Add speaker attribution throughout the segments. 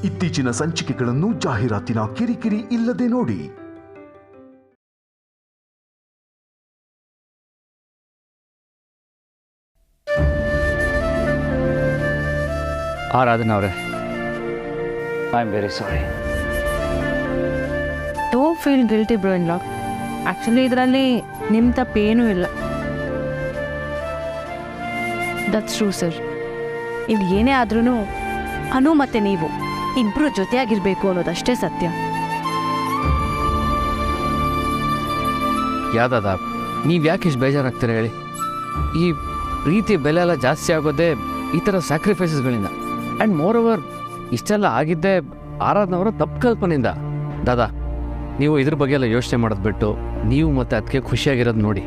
Speaker 1: ಇತ್ತೀಚಿನ ಸಂಚಿಕೆಗಳನ್ನು ಜಾಹೀರಾತಿನ ಕಿರಿಕಿರಿ ಇಲ್ಲದೆ ನೋಡಿ.
Speaker 2: ಆರಾಧನಾ ಅವರೇ, I am very sorry.
Speaker 3: Don't feel guilty bro in law. Actually ಇದರಲ್ಲಿ ನಿಮ್ಮ ತಪ್ಪೇನೂ ಇಲ್ಲ. That's true sir. ಇಲ್ಲಿ ಏನೇ ಆದ್ರೂ ಅನು ಮತ್ತು ನೀವು ಇಬ್ಬರು ಜೊತೆಯಾಗಿರಬೇಕು ಅನ್ನೋದಷ್ಟೇ ಸತ್ಯ.
Speaker 2: ಯಾವ್ದಾದ ನೀವು ಯಾಕೆ ಇಷ್ಟು ಬೇಜಾರಾಗ್ತೀರ ಹೇಳಿ? ಈ ಪ್ರೀತಿ ಬೆಲೆ ಎಲ್ಲ ಜಾಸ್ತಿ ಆಗೋದೇ ಈ ಥರ ಸ್ಯಾಕ್ರಿಫೈಸಸ್ಗಳಿಂದ. ಆ್ಯಂಡ್ ಮೋರ್ ಓವರ್ ಇಷ್ಟೆಲ್ಲ ಆಗಿದ್ದೇ ಆರಾಧನವರ ತಪ್ಪು ಕಲ್ಪನೆಯಿಂದ. ದಾದಾ, ನೀವು ಇದ್ರ ಬಗ್ಗೆ ಎಲ್ಲ ಯೋಚನೆ ಮಾಡೋದು ಬಿಟ್ಟು ನೀವು ಮತ್ತು ಅದಕ್ಕೆ ಖುಷಿಯಾಗಿರೋದು ನೋಡಿ.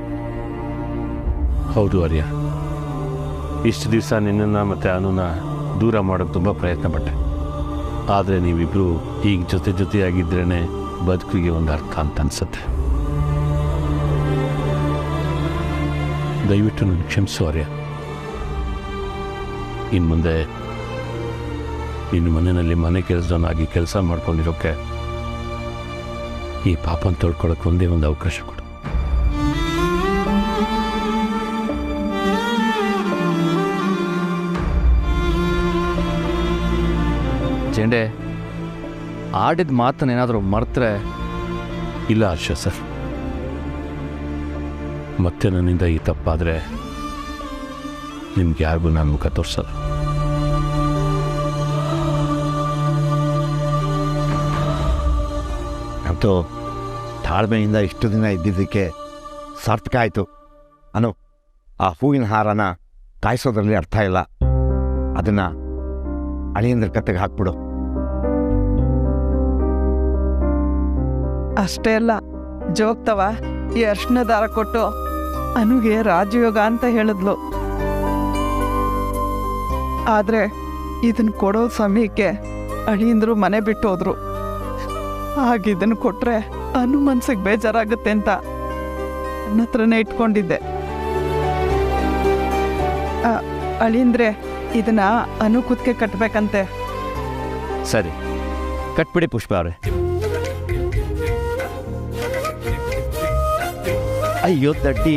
Speaker 4: ಹೌದು ಆರ್ಯ, ಇಷ್ಟು ದಿವಸ ನಿನ್ನನ್ನು ಮತ್ತು ಅನುನ ದೂರ ಮಾಡೋಕ್ಕೆ ತುಂಬ ಪ್ರಯತ್ನ ಪಟ್ಟೆ. ಆದರೆ ನೀವಿಬ್ಬರು ಈಗ ಜೊತೆಯಾಗಿದ್ರೇ ಬದುಕಿಗೆ ಒಂದು ಅರ್ಥ ಅಂತ ಅನಿಸುತ್ತೆ. ದಯವಿಟ್ಟು ನನ್ನ ಕ್ಷಮಿಸು ಆರ್ಯ. ಇನ್ನು ಮುಂದೆ ನಿನ್ನ ಮನೆಯಲ್ಲಿ ಮನೆ ಕೆಲಸದವನಾಗಿ ಕೆಲಸ ಮಾಡ್ಕೊಂಡಿರೋಕ್ಕೆ ಈ ಪಾಪನ ತೊಳ್ಕೊಳ್ಳೋಕೆ ಒಂದೇ ಒಂದು ಅವಕಾಶ ಕೊಡು.
Speaker 2: ಜೆಂಡೆ, ಆಡಿದ ಮಾತನ್ನೇನಾದರೂ ಮರೆತರೆ?
Speaker 4: ಇಲ್ಲ ಹರ್ಷ ಸರ್, ಮತ್ತೆ ನನ್ನಿಂದ ಈ ತಪ್ಪಾದರೆ ನಿಮ್ಗೆ ಯಾರಿಗೂ ನಾನು ಮುಖ ತೋರಿಸಲ್ಲ.
Speaker 5: ಅಂತೂ ತಾಳ್ಮೆಯಿಂದ ಇಷ್ಟು ದಿನ ಇದ್ದಿದ್ದಕ್ಕೆ ಸಾರ್ಥಕ ಆಯಿತು. ಅನು, ಆ ಹೂವಿನ ಹಾರನ ಕಾಯಿಸೋದ್ರಲ್ಲಿ ಅರ್ಥ ಇಲ್ಲ. ಅದನ್ನು ಅಳಿಯಂದ್ರ ಕತ್ತೆಗೆ ಹಾಕ್ಬಿಡು.
Speaker 6: ಅಷ್ಟೇ ಅಲ್ಲ, ಜೋಗ್ತವ ಈ ಅರ್ಶಿನ ದಾರ ಕೊಟ್ಟು ಅನುಗೆ ರಾಜಯೋಗ ಅಂತ ಹೇಳಿದ್ಲು. ಆದರೆ ಇದನ್ನು ಕೊಡೋ ಸಮಯಕ್ಕೆ ಅಳಿಯಂದ್ರು ಮನೆ ಬಿಟ್ಟು ಹೋದ್ರು. ಆಗ ಇದನ್ನು ಕೊಟ್ಟರೆ ಅನು ಮನ್ಸಿಗೆ ಬೇಜಾರಾಗುತ್ತೆ ಅಂತ ನನ್ನ ಹತ್ರನೇ ಇಟ್ಕೊಂಡಿದ್ದೆ. ಅಳಿಯಂದ್ರೆ ಇದನ್ನ ಅನು ಕುತ್ತಿಗೆ ಕಟ್ಟಬೇಕಂತೆ.
Speaker 2: ಸರಿ, ಕಟ್ಬಿಡಿ ಪುಷ್ಪ ಅವರೇ.
Speaker 5: ಅಯ್ಯೋ ತಡ್ಡಿ,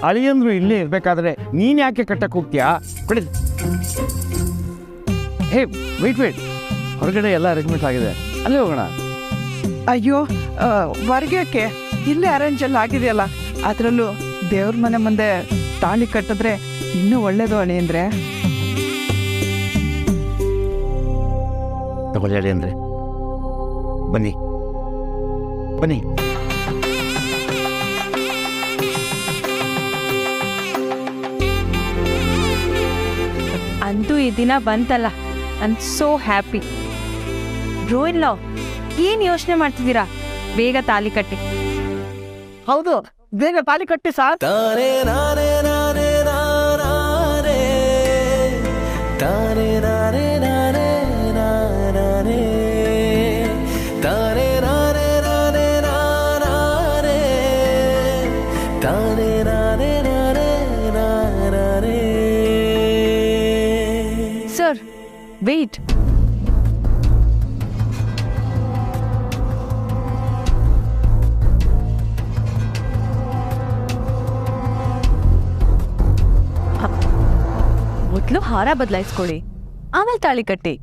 Speaker 5: ಅಳಿಯಂದ್ರು ಇಲ್ಲೇ ಇರಬೇಕಾದ್ರೆ ನೀನು ಯಾಕೆ ಕಟ್ಟಕ್ಕೆ ಹೋಗ್ತೀಯಾ? ಕೊಡಿ.
Speaker 2: ಹೇ ವೇಟ್, ಹೊರಗಡೆ ಎಲ್ಲ ಅರೇಂಜ್ಮೆಂಟ್ ಆಗಿದೆ, ಅಲ್ಲೇ ಹೋಗೋಣ.
Speaker 6: ಅಯ್ಯೋ, ಹೊರ್ಗಕ್ಕೆ ಇಲ್ಲೇ ಅರೇಂಜ್ ಎಲ್ಲ ಆಗಿದೆಯಲ್ಲ. ಅದರಲ್ಲೂ ದೇವ್ರ ಮನೆ ಮುಂದೆ ತಾಳಿ ಕಟ್ಟಿದ್ರೆ ಇನ್ನೂ ಒಳ್ಳೇದು ಅಳಿಯಂದ್ರೆ.
Speaker 5: ತಗೊಳ್ಳಿ ಅಂದರೆ ಬನ್ನಿ ಬನ್ನಿ.
Speaker 3: ಅಂತೂ ಈ ದಿನ ಬಂತಲ್ಲ, I am so happy. Bro in law, ಏನು ಯೋಚನೆ ಮಾಡ್ತಿದ್ದೀರಾ? ಬೇಗ ತಾಲಿ ಕಟ್ಟಿ.
Speaker 6: ಹೌದು, ಬೇಗ ತಾಳಿ ಕಟ್ಟಿ ಸಾರ್.
Speaker 3: Sir, wait. ಮೊದಲು ಹಾರ ಬದಲಾಯಿಸ್ಕೊಳ್ಳಿ, ಆಮೇಲೆ ತಾಳಿ ಕಟ್ಟಿ.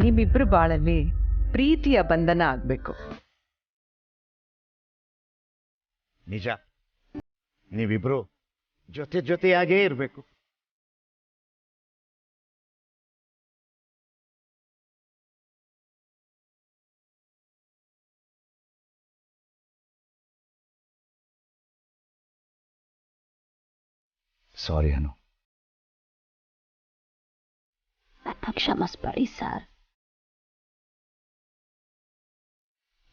Speaker 6: ನಿಮ್ಮಿಬ್ರು ಬಾಳಲ್ಲಿ ಪ್ರೀತಿಯ ಬಂಧನ ಆಗ್ಬೇಕು.
Speaker 5: ನಿಜ, ನೀವಿಬ್ರು ಜೊತೆಯಾಗೇ ಇರಬೇಕು. ಸಾರಿ ಅನು.
Speaker 7: ನನ್ನ ಕ್ಷಮಿಸ್ಬೇಡಿ ಸರ್.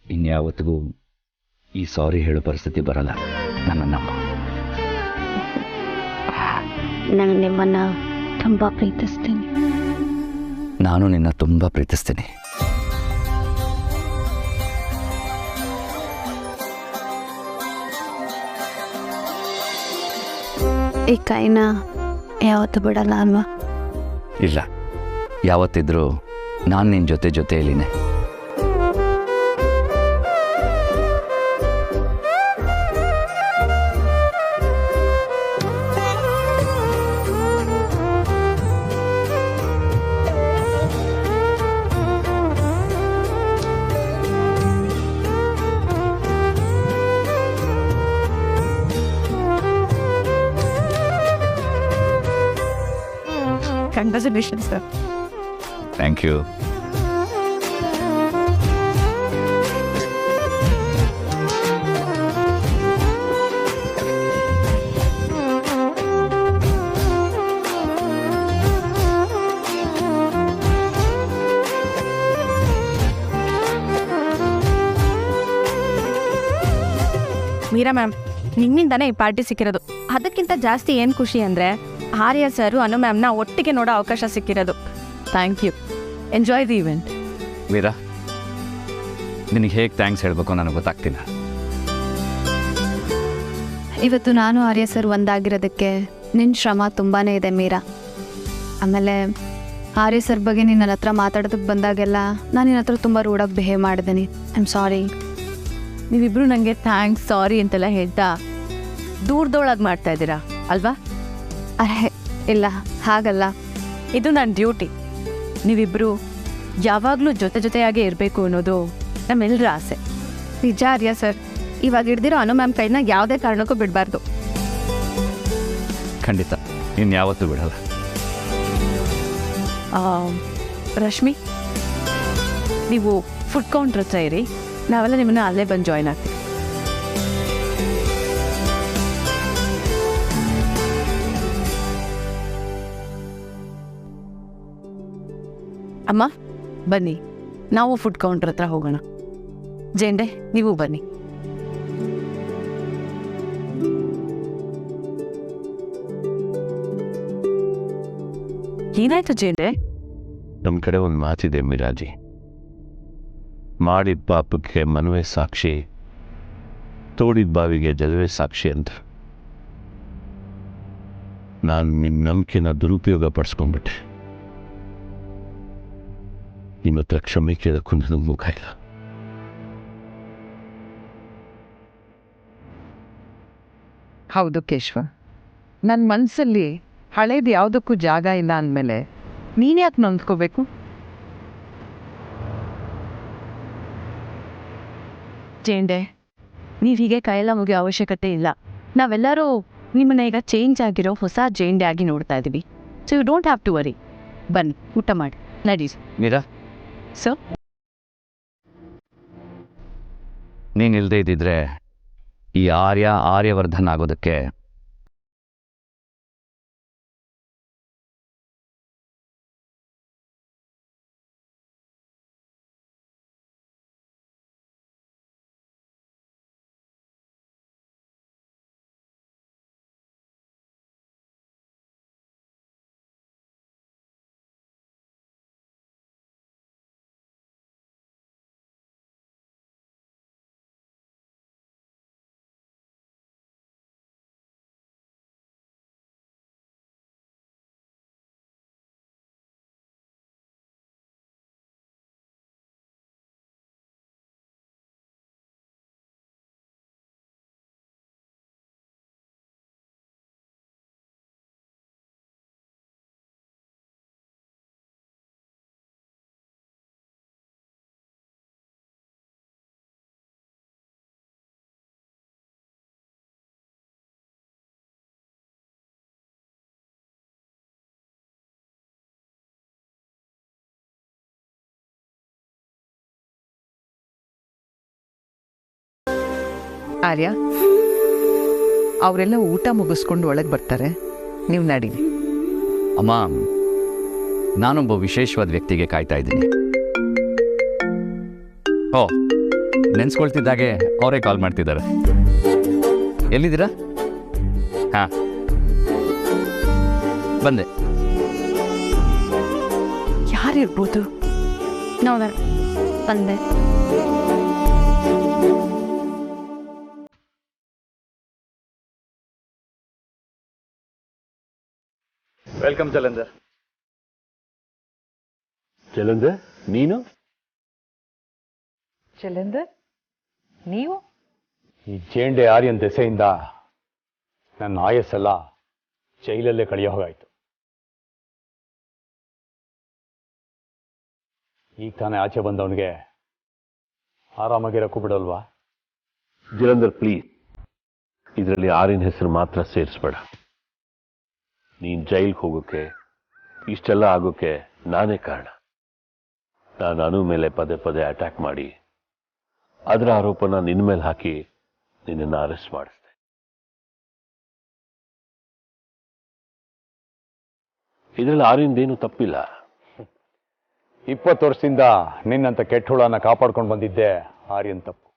Speaker 8: ಇನ್ಯಾವತ್ತಿಗೂ ಈ ಸಾರಿ ಹೇಳೋ ಪರಿಸ್ಥಿತಿ ಬರಲ್ಲ. ನನ್ನ ನಂಬ.
Speaker 7: ನಾನು ನಿಮ್ಮನ್ನು ತುಂಬ ಪ್ರೀತಿಸ್ತೀನಿ.
Speaker 8: ನಾನು ನಿನ್ನ ತುಂಬ ಪ್ರೀತಿಸ್ತೀನಿ.
Speaker 7: ಈ ಕೈನ ಯಾವತ್ತೂ ಬಿಡಲ್ಲ ಅಲ್ವಾ?
Speaker 8: ಇಲ್ಲ, ಯಾವತ್ತಿದ್ರೂ ನಾನು ನಿನ್ನ ಜೊತೆಯಲ್ಲಿನೇ.
Speaker 3: Congratulations, sir.
Speaker 8: Thank you.
Speaker 3: Meera ma'am, ನಿಮ್ಮಿಂದಾನೇ ಈ ಪಾರ್ಟಿ ಸಿಕ್ಕಿರೋದು. ಅದಕ್ಕಿಂತ ಜಾಸ್ತಿ ಏನು ಖುಷಿ ಅಂದರೆ ಆರ್ಯ ಸರು ಅನು ಮ್ಯಾಮ್ನ ಒಟ್ಟಿಗೆ ನೋಡೋ ಅವಕಾಶ ಸಿಕ್ಕಿರೋದು. Thank you. Enjoy the event.
Speaker 8: Veera, ನಿನಗೆ ಹೇಗೆ ಥ್ಯಾಂಕ್ಸ್ ಹೇಳಬೇಕು ನನಗೆ ಗೊತ್ತಾಗ್ತಿಲ್ಲ.
Speaker 7: ಇವತ್ತು ನಾನು ಆರ್ಯ ಸರ್ ಒಂದಾಗಿರೋದಕ್ಕೆ ನಿನ್ನ ಶ್ರಮ ತುಂಬಾ ಇದೆ ಮೀರಾ. ಆಮೇಲೆ ಆರ್ಯ ಸರ್ ಬಗ್ಗೆ ನೀನು ನನ್ನ ಹತ್ರ ಮಾತಾಡೋದಕ್ಕೆ ಬಂದಾಗೆಲ್ಲ ನಾನು ನಿನ್ನ ಹತ್ರ ತುಂಬ ರೂಡಾಗಿ ಬಿಹೇವ್ ಮಾಡಿದ್ದೀನಿ. I am sorry.
Speaker 3: ನೀವಿಬ್ರು ನನಗೆ ಥ್ಯಾಂಕ್ಸ್ ಸಾರಿ ಅಂತೆಲ್ಲ ಹೇಳ್ತಾ ದೂರದೊಳಗೆ ಮಾಡ್ತಾ ಇದ್ದೀರಾ ಅಲ್ವಾ?
Speaker 7: ಅರೆ ಇಲ್ಲ, ಹಾಗಲ್ಲ.
Speaker 3: ಇದು ನನ್ನ ಡ್ಯೂಟಿ. ನೀವಿಬ್ಬರು ಯಾವಾಗಲೂ ಜೊತೆಯಾಗೇ ಇರಬೇಕು ಅನ್ನೋದು ನಮ್ಮೆಲ್ಲರ ಆಸೆ.
Speaker 7: ನಿಜ ಆರ್ಯ ಸರ್, ಇವಾಗ ಹಿಡ್ದಿರೋ ಅನು ಮ್ಯಾಮ್ ಕೈನ ಯಾವುದೇ ಕಾರಣಕ್ಕೂ ಬಿಡಬಾರ್ದು.
Speaker 8: ಖಂಡಿತ, ನೀನು ಯಾವತ್ತೂ ಬಿಡಲ್ಲ.
Speaker 3: ರಶ್ಮಿ, ನೀವು ಫುಡ್ ಕೌಂಟ್ರ್ ಹತ್ರ ಇರಿ, ನಾವೆಲ್ಲ ನಿಮ್ಮನ್ನ ಅಲ್ಲೇ ಬಂದು ಜಾಯ್ನ್ ಆಗ್ತೀವಿ. ಅಮ್ಮ ಬನ್ನಿ, ನಾವು ಫುಡ್ ಕೌಂಟ್ರ್ ಹತ್ರ ಹೋಗೋಣ. ಜೇಂಡೆ, ನೀವು ಬನ್ನಿ. ಏನಾಯ್ತು ಜೇಂಡೆ?
Speaker 4: ನಮ್ಮ ಕಡೆ ಒಂದು ಮಾತಿದೆ ಮಿರಾಜಿ, ಮಾಡಿದ ಪಾಪಕ್ಕೆ ಮನವೇ ಸಾಕ್ಷಿ, ತೋಡಿದ ಬಾವಿಗೆ ಜಲವೇ ಸಾಕ್ಷಿ ಅಂತ. ನಾನು ನಿಮ್ಮ ನಂಬಿಕೆನ ದುರುಪಯೋಗ ಪಡಿಸ್ಕೊಂಡ್ಬಿಟ್ಟೆ. ನಿಮ್ಮ ಹತ್ರ ಕ್ಷಮೆ ಕೇಳಕ್ಕೂ ನನಗೆ ಮುಖ ಇಲ್ಲ.
Speaker 6: ಹೌದು ಕೇಶವ, ನನ್ನ ಮನಸ್ಸಲ್ಲಿ ಹಳೇದು ಯಾವುದಕ್ಕೂ ಜಾಗ ಇಲ್ಲ ಅಂದಮೇಲೆ ನೀನ್ಯಾಕೆ ನೊಂದ್ಕೋಬೇಕು?
Speaker 3: ಜೇಂಡೆ, ನೀವು ಹೀಗೆ ಕೈಯೆಲ್ಲ ಮುಗಿಯೋ ಅವಶ್ಯಕತೆ ಇಲ್ಲ. ನಾವೆಲ್ಲರೂ ನಿಮ್ಮನ್ನ ಈಗ ಚೇಂಜ್ ಆಗಿರೋ ಹೊಸ ಜೇಂಡೆ ಆಗಿ ನೋಡ್ತಾ ಇದ್ದೀವಿ. So you don't have to worry. ಬನ್ನಿ, ಊಟ ಮಾಡಿ ನಡೀರಿ.
Speaker 8: ಮೀರಾ,
Speaker 3: ಸೊ
Speaker 8: ನೀನಿಲ್ಲದೆ ಇದ್ದಿದ್ರೆ ಈ ಆರ್ಯವರ್ಧನ್ ಆಗೋದಕ್ಕೆ
Speaker 6: ಆರ್ಯ, ಅವರೆಲ್ಲ ಊಟ ಮುಗಿಸ್ಕೊಂಡು ಒಳಗೆ ಬರ್ತಾರೆ, ನೀವು ನಡೀರಿ.
Speaker 8: ಅಮ್ಮ, ನಾನೊಬ್ಬ ವಿಶೇಷವಾದ ವ್ಯಕ್ತಿಗೆ ಕಾಯ್ತಾ ಇದ್ದೀನಿ. ಓ, ನೆನ್ಸ್ಕೊಳ್ತಿದ್ದಾಗೆ ಅವರೇ ಕಾಲ್ ಮಾಡ್ತಿದ್ದಾರೆ. ಎಲ್ಲಿದ್ದೀರಾ? ಹಾಂ, ಬಂದೆ.
Speaker 6: ಯಾರಿರ್ಬೋದು?
Speaker 7: ನೋಡೋಣ, ಬಂದೆ.
Speaker 8: ವೆಲ್ಕಮ್ ಜಲಂಧರ್.
Speaker 4: ಜಲಂಧರ್, ನೀನು?
Speaker 6: ಜಲಂಧರ್, ನೀವು?
Speaker 9: ಈ ಜೇಂಡೆ ಆರ್ಯನ್ ದೆಸೆಯಿಂದ ನನ್ನ ಆಯಸ್ಸೆಲ್ಲ ಜೈಲಲ್ಲೇ ಕಳೆಯೋ ಹೋಗಾಯ್ತು. ಈಗ ತಾನೇ ಆಚೆ ಬಂದವನಿಗೆ ಆರಾಮಾಗಿರೋಕ್ಕೂ ಬಿಡಲ್ವಾ?
Speaker 4: ಜಲಂಧರ್, ಪ್ಲೀಸ್, ಇದರಲ್ಲಿ ಆರ್ಯನ್ ಹೆಸರು ಮಾತ್ರ ಸೇರಿಸ್ಬೇಡ. ನೀನು ಜೈಲ್ಗೆ ಹೋಗೋಕ್ಕೆ, ಇಷ್ಟೆಲ್ಲ ಆಗೋಕ್ಕೆ ನಾನೇ ಕಾರಣ. ನಾನು ಅನು ಮೇಲೆ ಪದೇ ಪದೇ ಅಟ್ಯಾಕ್ ಮಾಡಿ ಅದರ ಆರೋಪನ ನಿನ್ನ ಮೇಲೆ ಹಾಕಿ ನಿನ್ನನ್ನು ಅರೆಸ್ಟ್ ಮಾಡಿಸ್ದೆ. ಇದರಲ್ಲಿ ಆರ್ಯನ್ದೇನು ತಪ್ಪಿಲ್ಲ.
Speaker 9: 20 ವರ್ಷದಿಂದ ನಿನ್ನಂತ ಕೆಟ್ಟ ಹುಳನ ಕಾಪಾಡ್ಕೊಂಡು ಬಂದಿದ್ದೆ ಆರ್ಯನ್ ತಪ್ಪು.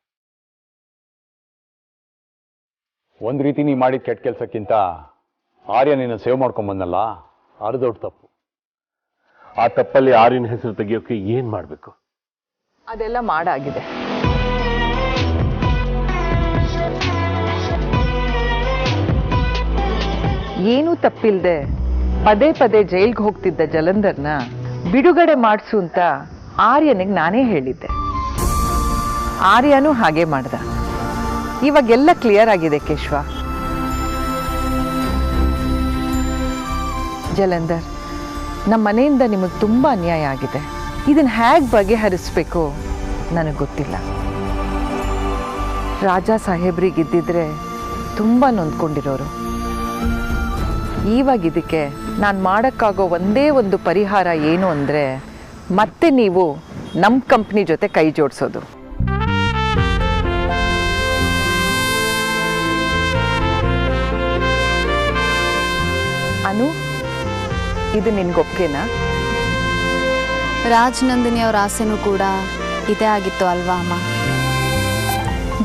Speaker 9: ಒಂದು ರೀತಿ ನೀ ಮಾಡಿದ ಕೆಟ್ಟ ಕೆಲಸಕ್ಕಿಂತ ಆರ್ಯ ನಿನ್ನ ಸೇವ್ ಮಾಡ್ಕೊಂಡು ಬಂದಲ್ಲ, ಅದು ದೊಡ್ಡ ತಪ್ಪು.
Speaker 4: ಆ ತಪ್ಪಲ್ಲಿ ಆರ್ಯನ್ ಹೆಸರು ತೆಗಿಯೋಕೆ ಏನ್ ಮಾಡಬೇಕು?
Speaker 6: ಅದೆಲ್ಲ ಮಾಡಾಗಿದೆ. ಏನೂ ತಪ್ಪಿಲ್ದೆ ಪದೇ ಪದೇ ಜೈಲ್ಗೆ ಹೋಗ್ತಿದ್ದ ಜಲಂಧರ್ನ ಬಿಡುಗಡೆ ಮಾಡಿಸು ಅಂತ ಆರ್ಯನಿಗೆ ನಾನೇ ಹೇಳಿದ್ದೆ. ಆರ್ಯನೂ ಹಾಗೆ ಮಾಡ್ದ. ಇವಾಗೆಲ್ಲ ಕ್ಲಿಯರ್ ಆಗಿದೆ ಕೇಶವ. ಜಲಂಧರ್, ನಮ್ಮ ಮನೆಯಿಂದ ನಿಮಗೆ ತುಂಬ ಅನ್ಯಾಯ ಆಗಿದೆ. ಇದನ್ನು ಹೇಗೆ ಬಗೆಹರಿಸ್ಬೇಕು ನನಗೆ ಗೊತ್ತಿಲ್ಲ. ರಾಜಾ ಸಾಹೇಬ್ರಿಗಿದ್ದಿದ್ರೆ ತುಂಬ ನೊಂದ್ಕೊಂಡಿರೋರು. ಇವಾಗ ಇದಕ್ಕೆ ನಾನು ಮಾಡೋಕ್ಕಾಗೋ ಒಂದೇ ಒಂದು ಪರಿಹಾರ ಏನು ಅಂದರೆ, ಮತ್ತೆ ನೀವು ನಮ್ಮ ಕಂಪ್ನಿ ಜೊತೆ ಕೈ ಜೋಡಿಸೋದು. ಅನು, ಇದು ನಿನ್ಗೊಪ್ಗೆನಾ?
Speaker 7: ರಾಜನಂದಿನಿ ಅವ್ರ ಆಸೆನೂ ಕೂಡ ಇದೇ ಆಗಿತ್ತು ಅಲ್ವಾ ಅಮ್ಮ?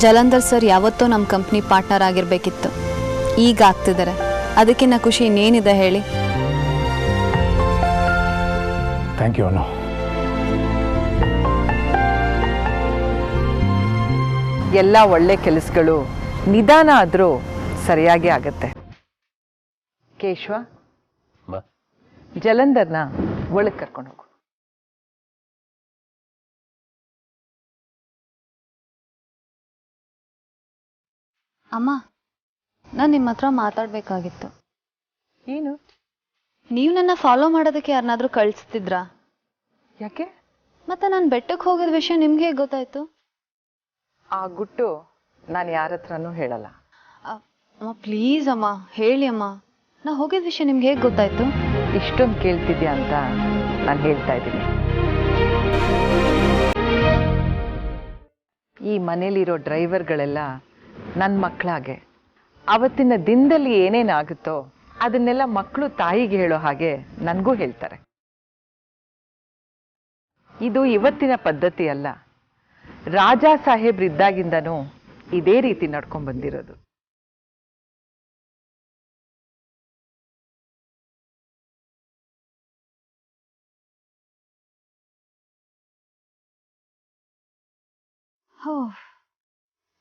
Speaker 7: ಜಲಂಧರ್ ಸರ್ ಯಾವತ್ತೂ ನಮ್ಮ ಕಂಪ್ನಿ ಪಾರ್ಟ್ನರ್ ಆಗಿರಬೇಕಿತ್ತು. ಈಗ ಆಗ್ತಿದ್ದಾರೆ. ಅದಕ್ಕಿಂತ ಖುಷಿ ಇನ್ನೇನಿದೆ ಹೇಳಿ?
Speaker 9: ಥ್ಯಾಂಕ್ ಯು ಅನು.
Speaker 6: ಎಲ್ಲ ಒಳ್ಳೆ ಕೆಲಸಗಳು ನಿಧಾನ ಆದರೂ ಸರಿಯಾಗಿ ಆಗತ್ತೆ. ಕೇಶವ, ಜಲಂಧರ್ನ ಒಳಗೆ ಕರ್ಕೊಂಡು ಹೋಗು.
Speaker 7: ಅಮ್ಮ, ನಾನು ನಿಮ್ಮ ಹತ್ರ ಮಾತಾಡಬೇಕಾಗಿತ್ತು.
Speaker 6: ಏನು?
Speaker 7: ನೀವು ನನ್ನ ಫಾಲೋ ಮಾಡೋದಕ್ಕೆ ಯಾರನ್ನಾದ್ರೂ ಕಳಿಸ್ತಿದ್ರಾ?
Speaker 6: ಯಾಕೆ?
Speaker 7: ಮತ್ತೆ ನಾನು ಬೆಟ್ಟಕ್ಕೆ ಹೋಗಿದ ವಿಷಯ ನಿಮ್ಗೆ ಹೇಗೆ ಗೊತ್ತಾಯ್ತು?
Speaker 6: ಆ ಗುಟ್ಟು ನಾನು ಯಾರ ಹತ್ರನೂ ಹೇಳಲ್ಲ.
Speaker 7: ಅಮ್ಮ ಪ್ಲೀಸ್ ಅಮ್ಮ, ಹೇಳಿ ಅಮ್ಮ. ನಾ ಹೋಗಿದ ವಿಷಯ ನಿಮ್ಗೆ ಹೇಗೆ ಗೊತ್ತಾಯ್ತು?
Speaker 6: ಇಷ್ಟೊಂದು ಕೇಳ್ತಿದ್ಯಾ ಅಂತ ನಾನು ಹೇಳ್ತಾ ಇದ್ದೀನಿ. ಈ ಮನೇಲಿರೋ ಡ್ರೈವರ್ಗಳೆಲ್ಲ ನನ್ನ ಮಕ್ಕಳಾಗೆ. ಅವತ್ತಿನ ದಿನದಲ್ಲಿ ಏನೇನಾಗುತ್ತೋ ಅದನ್ನೆಲ್ಲ ಮಕ್ಕಳು ತಾಯಿಗೆ ಹೇಳೋ ಹಾಗೆ ನನಗೂ ಹೇಳ್ತಾರೆ. ಇದು ಇವತ್ತಿನ ಪದ್ಧತಿ ಅಲ್ಲ. ರಾಜಾ ಸಾಹೇಬ್ರಿದ್ದಾಗಿಂದನೂ ಇದೇ ರೀತಿ ನಡ್ಕೊಂಡು ಬಂದಿರೋದು.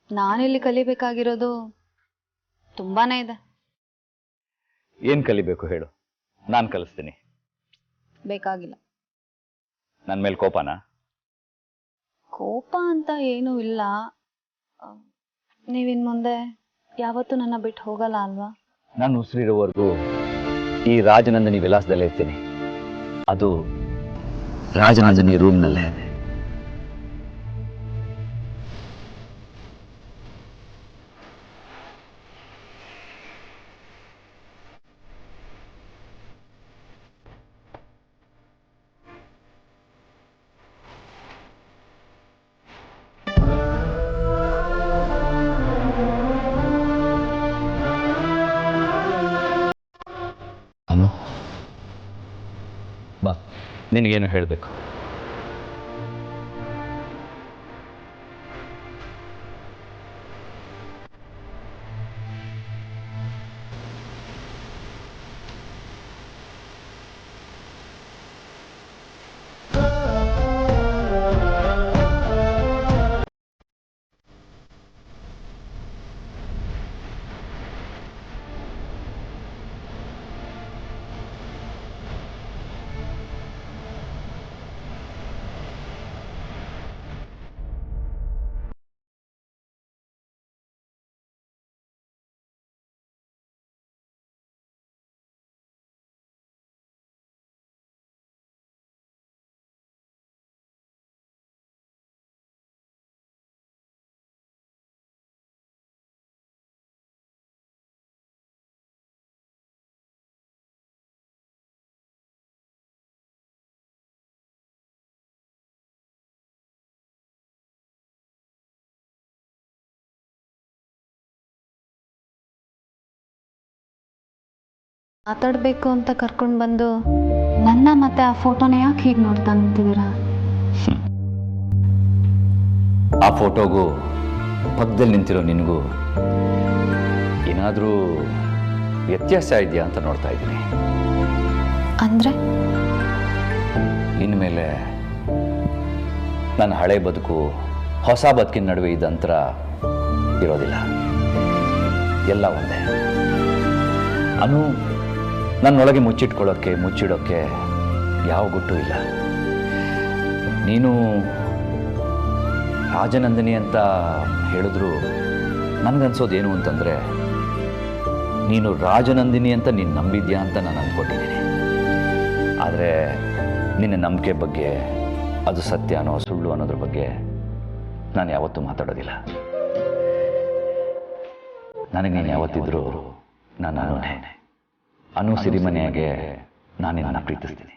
Speaker 7: ನಾನಿಲ್ಲಿ ಕಲಿಬೇಕಾಗಿರೋದು ತುಂಬಾನೇ ಇದೆ.
Speaker 8: ಏನು ಕಲಿಬೇಕು ಹೇಳು, ನಾನು ಕಲಿಸ್ತೀನಿ.
Speaker 7: ಬೇಕಾಗಿಲ್ಲ.
Speaker 8: ನನ್ನ ಮೇಲೆ ಕೋಪನಾ?
Speaker 7: ಕೋಪ ಅಂತ ಏನೂ ಇಲ್ಲ. ನೀವಿನ್ ಮುಂದೆ ಯಾವತ್ತೂ ನನ್ನ ಬಿಟ್ಟು ಹೋಗಲ್ಲ ಅಲ್ವಾ?
Speaker 8: ನಾನು ಉಸಿರಿರೋವರೆಗೂ ಈ ರಾಜನಂದಿನಿ ವಿಲಾಸದಲ್ಲೇ ಇರ್ತೀನಿ. ಅದು ರಾಜನಂದಿನಿ ರೂಮ್ನಲ್ಲೇ. ನಿನಗೇನು ಹೇಳಬೇಕು?
Speaker 7: ಮಾತಾಡಬೇಕು ಅಂತ ಕರ್ಕೊಂಡು ಬಂದು ನನ್ನ ಮತ್ತೆ ಆ ಫೋಟೋನ ಯಾಕೆ ಹೀಗೆ ನೋಡ್ತಾ ನಿಂತಿದ್ದೀರಾ?
Speaker 8: ಆ ಫೋಟೋಗೂ ಪಕ್ಕದಲ್ಲಿ ನಿಂತಿರೋ ನಿನಗೂ ಏನಾದರೂ ವ್ಯತ್ಯಾಸ ಇದೆಯಾ ಅಂತ ನೋಡ್ತಾ ಇದ್ದೀನಿ.
Speaker 7: ಅಂದರೆ
Speaker 8: ಇನ್ಮೇಲೆ ನನ್ನ ಹಳೆ ಬದುಕು ಹೊಸ ಬದುಕಿನ ನಡುವೆ ಇದ್ದ ಅಂತರ ಇರೋದಿಲ್ಲ, ಎಲ್ಲ ಒಂದೇ. ಅನು ನನ್ನೊಳಗೆ ಮುಚ್ಚಿಡೋಕ್ಕೆ ಯಾವ ಗುಟ್ಟು ಇಲ್ಲ. ನೀನು ರಾಜನಂದಿನಿ ಅಂತ ಹೇಳಿದ್ರು ನನಗನ್ಸೋದೇನು ಅಂತಂದರೆ, ನೀನು ರಾಜನಂದಿನಿ ಅಂತ ನೀನು ನಂಬಿದ್ಯಾ ಅಂತ ನಾನು ಅಂದ್ಕೊಟ್ಟಿದ್ದೀನಿ. ಆದರೆ ನಿನ್ನ ನಂಬಿಕೆ ಬಗ್ಗೆ, ಅದು ಸತ್ಯನೋ ಸುಳ್ಳು ಅನ್ನೋದ್ರ ಬಗ್ಗೆ ನಾನು ಯಾವತ್ತೂ ಮಾತಾಡೋದಿಲ್ಲ. ನನಗೆ ನೀನು ಯಾವತ್ತಿದ್ರೂ ನಾನು ಅನುನೇ. ಅನು ಸಿರಿಮನೆಯಾಗೆ ನಾನು ನಿನ್ನನ್ನು ಪ್ರೀತಿಸ್ತೀನಿ.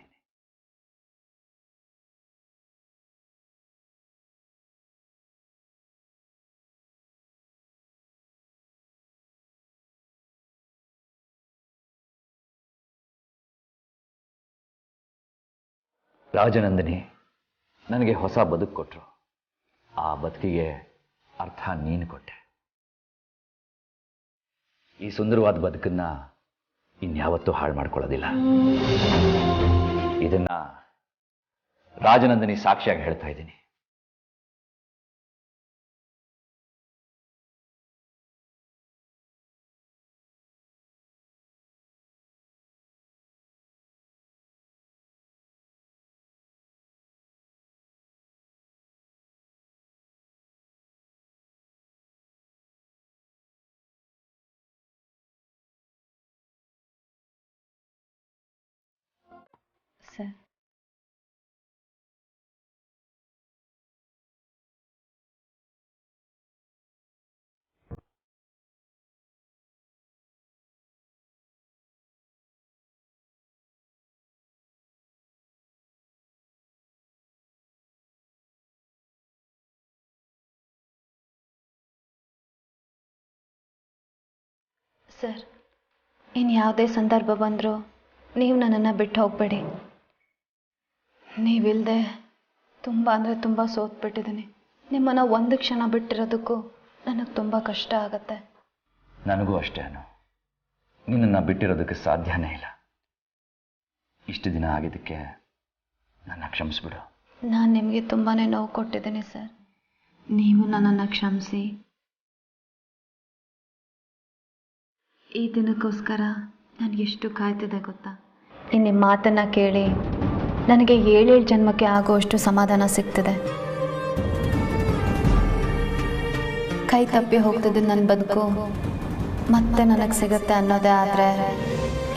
Speaker 8: ರಾಜನಂದಿನಿ ನನಗೆ ಹೊಸ ಬದುಕು ಕೊಟ್ಟರು. ಆ ಬದುಕಿಗೆ ಅರ್ಥ ನೀನು ಕೊಟ್ಟೆ. ಈ ಸುಂದರವಾದ ಬದುಕನ್ನ ಇನ್ಯಾವತ್ತೂ ಹಾಳು ಮಾಡ್ಕೊಳ್ಳೋದಿಲ್ಲ. ಇದನ್ನ ರಾಜನಂದಿನಿ ಸಾಕ್ಷಿಯಾಗಿ ಹೇಳ್ತಾ ಇದ್ದೀನಿ.
Speaker 7: ಸರ್, ಸರ್, ಇನ್ನು ಯಾವುದೇ ಸಂದರ್ಭ ಬಂದರೂ ನೀವು ನನ್ನನ್ನು ಬಿಟ್ಟು ಹೋಗಬೇಡಿ. ನೀವಿಲ್ಲದೆ ತುಂಬ ಅಂದರೆ ತುಂಬ ಸೋತ್ಬಿಟ್ಟಿದ್ದೀನಿ. ನಿಮ್ಮನ್ನು ಒಂದು ಕ್ಷಣ ಬಿಟ್ಟಿರೋದಕ್ಕೂ ನನಗೆ ತುಂಬ ಕಷ್ಟ ಆಗತ್ತೆ.
Speaker 8: ನನಗೂ ಅಷ್ಟೇ ಅನು, ನಿನ್ನನ್ನು ಬಿಟ್ಟಿರೋದಕ್ಕೆ ಸಾಧ್ಯನೇ ಇಲ್ಲ. ಇಷ್ಟು ದಿನ ಆಗಿದ್ದಕ್ಕೆ ನನ್ನ ಕ್ಷಮಿಸ್ಬಿಡು.
Speaker 7: ನಾನು ನಿಮಗೆ ತುಂಬಾ ನೋವು ಕೊಟ್ಟಿದ್ದೀನಿ ಸರ್. ನೀವು ನನ್ನನ್ನು ಕ್ಷಮಿಸಿ. ಈ ದಿನಕ್ಕೋಸ್ಕರ ನನಗೆಷ್ಟು ಕಾಯ್ತಿದೆ ಗೊತ್ತಾ? ನಿಮ್ಮ ಮಾತನ್ನು ಕೇಳಿ ನನಗೆ 7 ಜನ್ಮಕ್ಕೆ ಆಗುವಷ್ಟು ಸಮಾಧಾನ ಸಿಗ್ತದೆ. ಕೈ ತಪ್ಪಿ ಹೋಗ್ತದೆ ನನ್ನ ಬದುಕು, ಮತ್ತೆ ನನಗೆ ಸಿಗುತ್ತೆ ಅನ್ನೋದೇ ಆದರೆ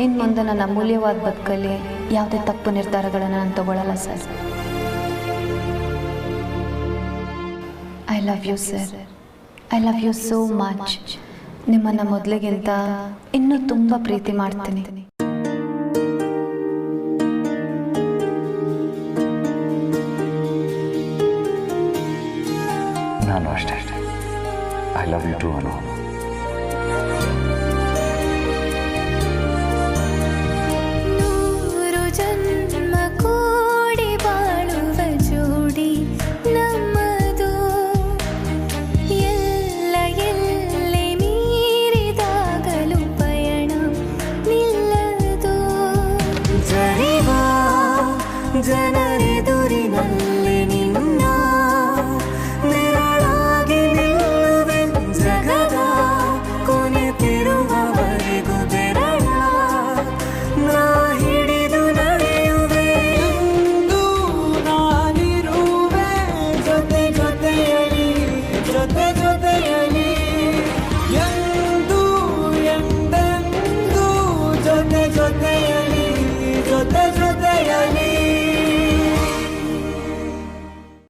Speaker 7: ಇನ್ನು ಮುಂದೆ ನನ್ನ ಅಮೂಲ್ಯವಾದ ಬದುಕಲ್ಲಿ ಯಾವುದೇ ತಪ್ಪು ನಿರ್ಧಾರಗಳನ್ನು ನಾನು ತಗೊಳ್ಳಲ್ಲ sir. I love you sir. I love you so much. ನಿಮ್ಮನ್ನು ಮೊದಲಿಗಿಂತ ಇನ್ನೂ ತುಂಬ ಪ್ರೀತಿ ಮಾಡ್ತೀನಿ.
Speaker 8: ನಾನು ಅಷ್ಟೇ. I love you too Anu.
Speaker 10: ನೂರು ಜನ್ಮ ಕೂಡ ಬೇಗ